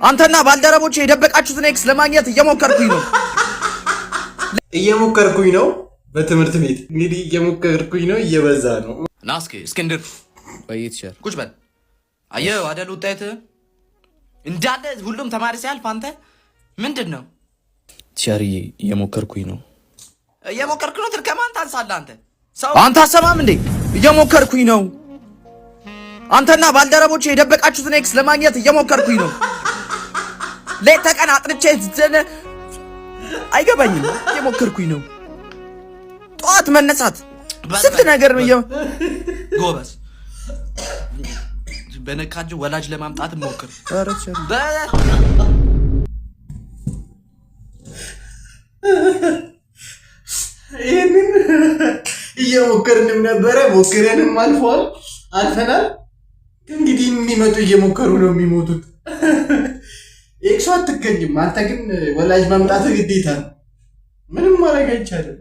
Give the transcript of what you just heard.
አንተና ባልደረቦች የደበቃችሁትን ኤክስ ለማግኘት እየሞከርኩኝ ነው በትምህርት ቤት እንግዲህ እየሞከርኩኝ ነው እየበዛ ነው ናስኪ እስክንድር ወይትሻል ቁጭ በል አየው አይደል ውጤት እንዳለ ሁሉም ተማሪ ሲያልፍ አንተ ምንድነው ቲያሪዬ እየሞከርኩኝ ነው ከማን ታንሳለህ አንተ አሰማም እንዴ እየሞከርኩኝ ነው አንተና ባልደረቦች የደበቃችሁትን ኤክስ ለማግኘት እየሞከርኩኝ ነው ሌት ተቀን አጥርቼ አይገባኝም እየሞከርኩኝ ነው ጧት መነሳት ስንት ነገር ነው ጎበዝ በነካጅ ወላጅ ለማምጣት ሞክር ይሄንን እየሞከርንም ነበረ ሞክረንም አልፈናል እንግዲህ የሚመጡ እየሞከሩ ነው የሚሞቱት ኤክስ አትገኝም አንተ ግን ወላጅ ማምጣት ግዴታ ምንም ማድረግ አይቻልም